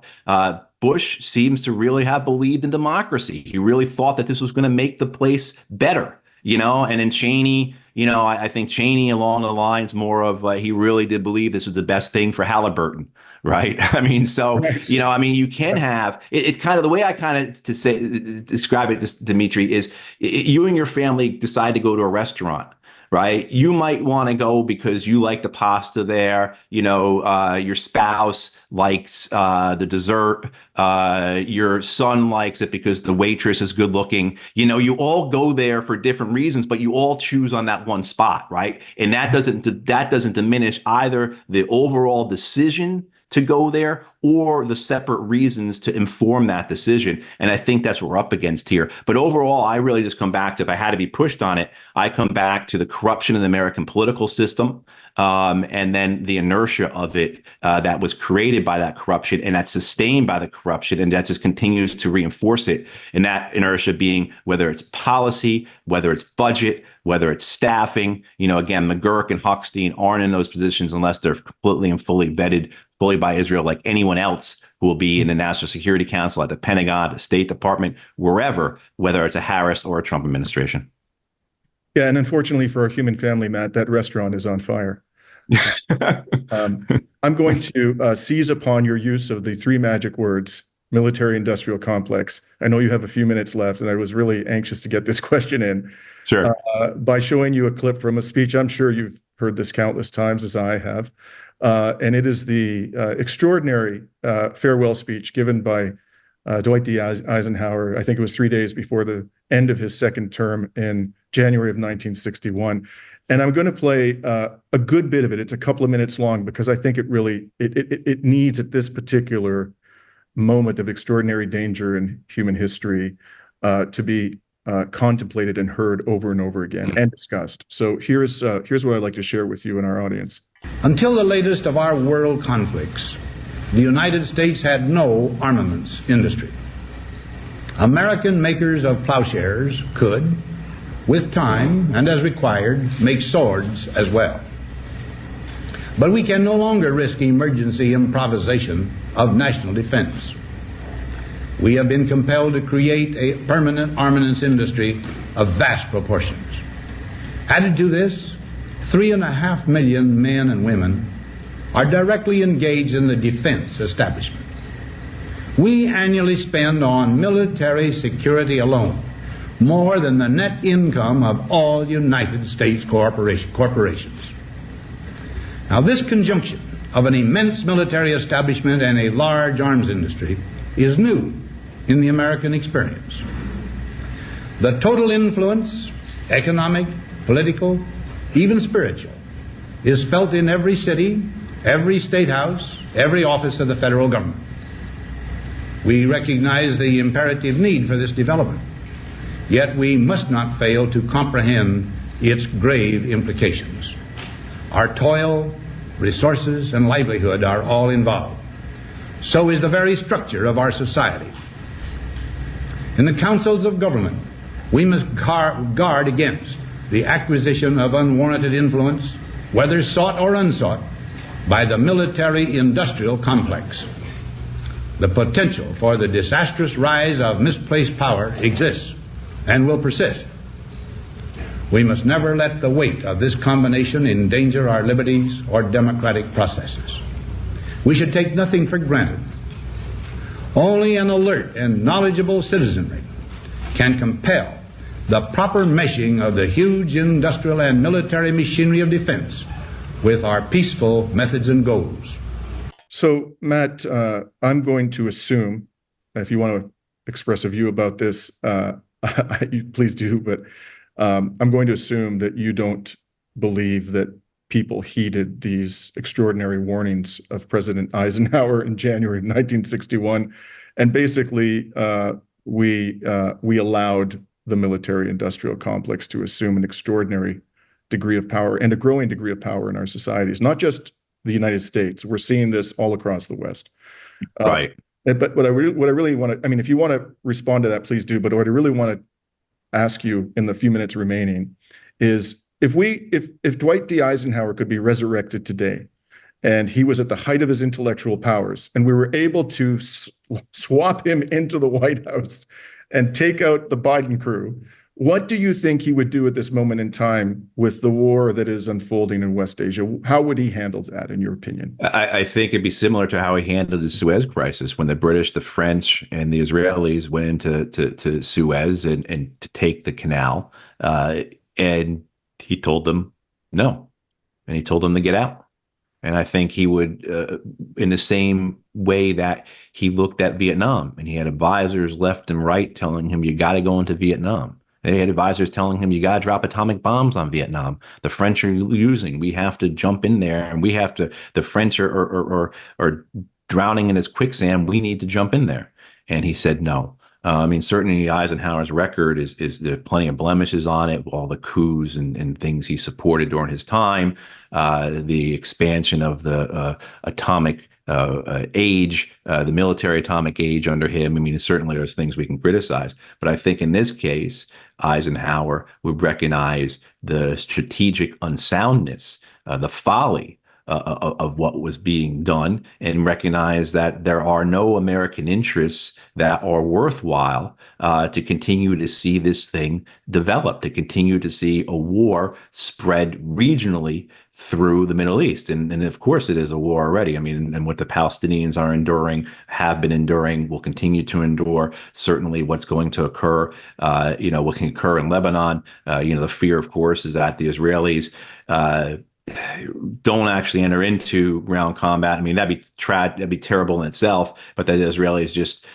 Bush seems to really have believed in democracy. He really thought that this was going to make the place better, and then Cheney, I think Cheney along the lines more of he really did believe this was the best thing for Halliburton, right? I mean, so, you can have, it's kind of the way I kind of describe it, Dimitri, is you and your family decide to go to a restaurant, right? You might want to go because you like the pasta there. Your spouse likes the dessert. Your son likes it because the waitress is good looking. You all go there for different reasons, but you all choose on that one spot, right? And that doesn't diminish either the overall decision to go there or the separate reasons to inform that decision. And I think that's what we're up against here. But overall, I really just come back to, if I had to be pushed on it, I come back to the corruption of the American political system, and then the inertia of it that was created by that corruption and that's sustained by the corruption, and that just continues to reinforce it. And that inertia being whether it's policy, whether it's budget, whether it's staffing. Again, McGurk and Hochstein aren't in those positions unless they're completely and fully vetted fully by Israel, like anyone else who will be in the National Security Council, at the Pentagon, the State Department, wherever, whether it's a Harris or a Trump administration. Yeah, and unfortunately for our human family, Matt, that restaurant is on fire. I'm going to seize upon your use of the three magic words, military-industrial complex. I know you have a few minutes left, and I was really anxious to get this question in. Sure. By showing you a clip from a speech. I'm sure you've heard this countless times, as I have. And it is the extraordinary farewell speech given by Dwight D. Eisenhower. I think it was 3 days before the end of his second term in January of 1961. And I'm going to play a good bit of it. It's a couple of minutes long because I think it really, it needs at this particular moment of extraordinary danger in human history to be contemplated and heard over and over again and discussed. So here's what I'd like to share with you and our audience. Until the latest of our world conflicts, the United States had no armaments industry. American makers of plowshares could, with time and as required, make swords as well. But we can no longer risk emergency improvisation of national defense. We have been compelled to create a permanent armaments industry of vast proportions. Added to this, 3.5 million men and women are directly engaged in the defense establishment. We annually spend on military security alone more than the net income of all United States corporations. Now, this conjunction of an immense military establishment and a large arms industry is new in the American experience. The total influence, economic, political, even spiritual, is felt in every city, every state house, every office of the federal government. We recognize the imperative need for this development, yet we must not fail to comprehend its grave implications. Our toil, resources, and livelihood are all involved. So is the very structure of our society. In the councils of government, we must guard against the acquisition of unwarranted influence, whether sought or unsought, by the military-industrial complex. The potential for the disastrous rise of misplaced power exists and will persist. We must never let the weight of this combination endanger our liberties or democratic processes. We should take nothing for granted. Only an alert and knowledgeable citizenry can compel the proper meshing of the huge industrial and military machinery of defense with our peaceful methods and goals. So, Matt, I'm going to assume, if you want to express a view about this, please do, but I'm going to assume that you don't believe that people heeded these extraordinary warnings of President Eisenhower in January 1961, and basically we allowed the military-industrial complex to assume an extraordinary degree of power and a growing degree of power in our societies, not just the United States. We're seeing this all across the West. Right. But what I really want to, I mean, if you want to respond to that, please do. But what I really want to ask you in the few minutes remaining is if Dwight D. Eisenhower could be resurrected today, and he was at the height of his intellectual powers, and we were able to swap him into the White House and take out the Biden crew, what do you think he would do at this moment in time with the war that is unfolding in West Asia? How would he handle that, in your opinion? I think it'd be similar to how he handled the Suez crisis when the British, the French, and the Israelis went into to Suez and to take the canal. And he told them no, and he told them to get out. And I think he would, in the same way that he looked at Vietnam, and he had advisors left and right telling him, you got to go into Vietnam. They had advisors telling him, you got to drop atomic bombs on Vietnam. The French are losing. We have to jump in there, and we have to, the French are drowning in this quicksand. We need to jump in there. And he said no. I mean, certainly Eisenhower's record is there are plenty of blemishes on it, all the coups and things he supported during his time, the expansion of the atomic age, the military atomic age under him. I mean, certainly there's things we can criticize. But I think in this case, Eisenhower would recognize the strategic unsoundness, the folly of what was being done, and recognize that there are no American interests that are worthwhile to continue to see this thing develop, to continue to see a war spread regionally through the Middle East. And of course, it is a war already. I mean, and what the Palestinians are enduring, have been enduring, will continue to endure. Certainly what's going to occur, what can occur in Lebanon. The fear, of course, is that the Israelis don't actually enter into ground combat. I mean, that'd be terrible in itself, but that the Israelis just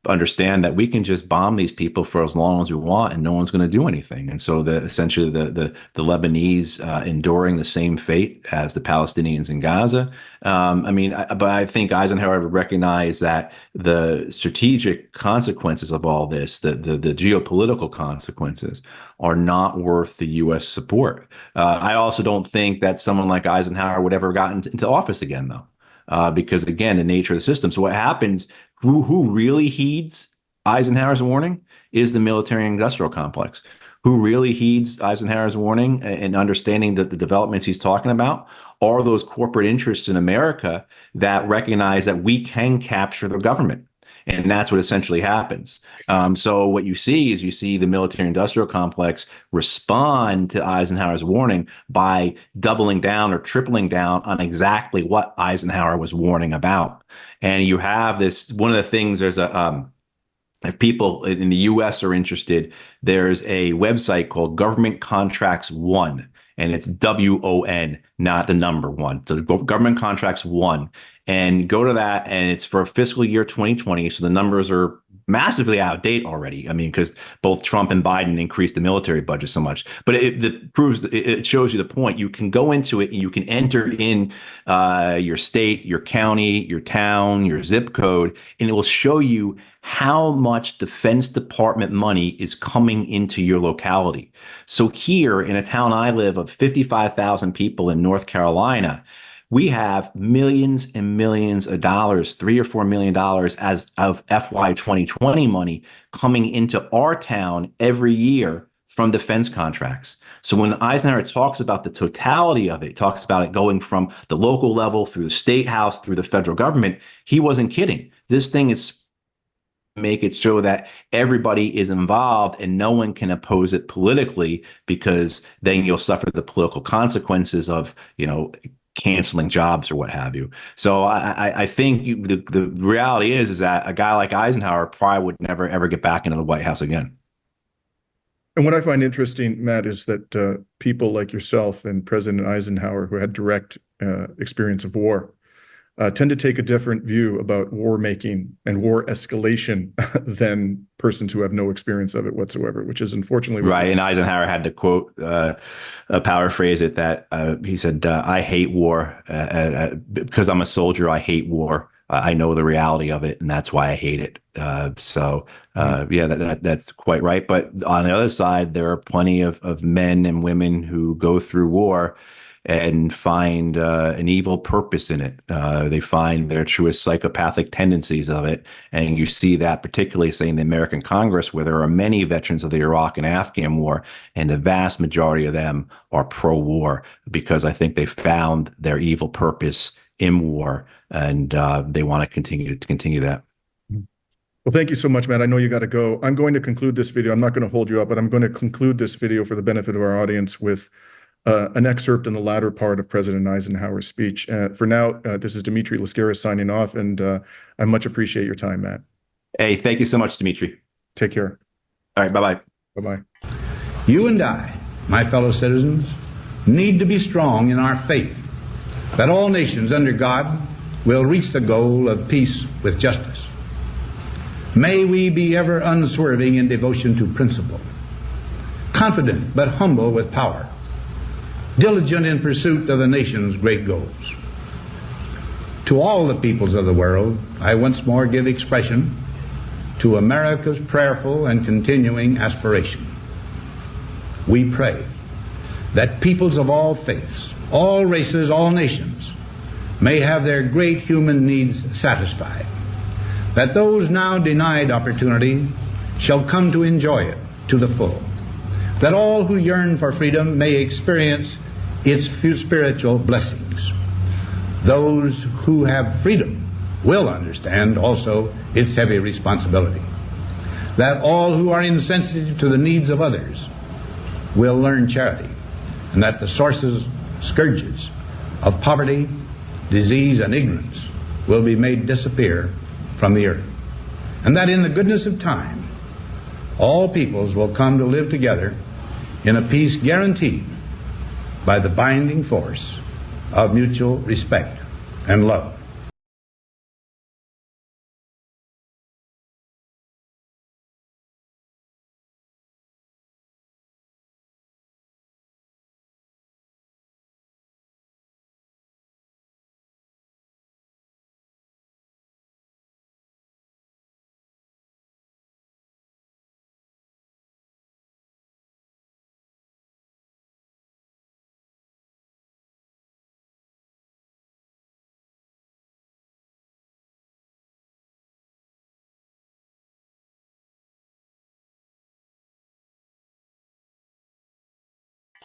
understand that we can just bomb these people for as long as we want and no one's going to do anything. And so essentially the Lebanese enduring the same fate as the Palestinians in Gaza. But I think Eisenhower would recognize that the strategic consequences of all this, the geopolitical consequences, are not worth the U.S. support. I also don't think that someone like Eisenhower would ever gotten into office again, though, because again, the nature of the system. So what happens? Who really heeds Eisenhower's warning is the military-industrial complex. Who really heeds Eisenhower's warning and understanding that the developments he's talking about are those corporate interests in America that recognize that we can capture the government. And that's what essentially happens. So what you see is the military-industrial complex respond to Eisenhower's warning by doubling down or tripling down on exactly what Eisenhower was warning about. And you have this, one of the things, there's if people in the U.S. are interested, there's a website called Government Contracts One, and it's WON, not the number one. So Government Contracts One. And go to that, and it's for fiscal year 2020. So the numbers are massively out of date already. I mean, because both Trump and Biden increased the military budget so much. But it shows you the point. You can go into it and you can enter in your state, your county, your town, your zip code, and it will show you how much Defense Department money is coming into your locality. So here in a town I live of 55,000 people in North Carolina, we have millions and millions of dollars, $3 or $4 million as of FY 2020 money coming into our town every year from defense contracts. So when Eisenhower talks about the totality of it, talks about it going from the local level through the state house, through the federal government, he wasn't kidding. This thing is make it show that everybody is involved and no one can oppose it politically, because then you'll suffer the political consequences of, canceling jobs or what have you. So I think the reality is that a guy like Eisenhower probably would never, ever get back into the White House again. And what I find interesting, Matt, is that people like yourself and President Eisenhower, who had direct experience of war, tend to take a different view about war making and war escalation than persons who have no experience of it whatsoever, which is unfortunately right. And Eisenhower had to quote, paraphrase it, that he said, "I hate war because I'm a soldier. I hate war. I know the reality of it, and that's why I hate it." That's quite right. But on the other side, there are plenty of men and women who go through war and find an evil purpose in it. They find their truest psychopathic tendencies of it. And you see that particularly, say, in the American Congress, where there are many veterans of the Iraq and Afghan war, and the vast majority of them are pro-war, because I think they found their evil purpose in war, and they want to continue that. Well, thank you so much, Matt. I know you got to go. I'm going to conclude this video. I'm not going to hold you up, but I'm going to conclude this video for the benefit of our audience with an excerpt in the latter part of President Eisenhower's speech. For now, this is Dimitri Lascaris signing off, and I much appreciate your time, Matt. Hey, thank you so much, Dimitri. Take care. All right, bye-bye. Bye-bye. You and I my fellow citizens, need to be strong in our faith that all nations under God will reach the goal of peace with justice. May we be ever unswerving in devotion to principle, confident but humble with power, diligent in pursuit of the nation's great goals. To all the peoples of the world, I once more give expression to America's prayerful and continuing aspiration. We pray that peoples of all faiths, all races, all nations may have their great human needs satisfied, that those now denied opportunity shall come to enjoy it to the full, that all who yearn for freedom may experience its spiritual blessings. Those who have freedom will understand also its heavy responsibility, that all who are insensitive to the needs of others will learn charity, and that the sources, scourges of poverty, disease, and ignorance will be made disappear from the earth, and that in the goodness of time all peoples will come to live together in a peace guaranteed by the binding force of mutual respect and love.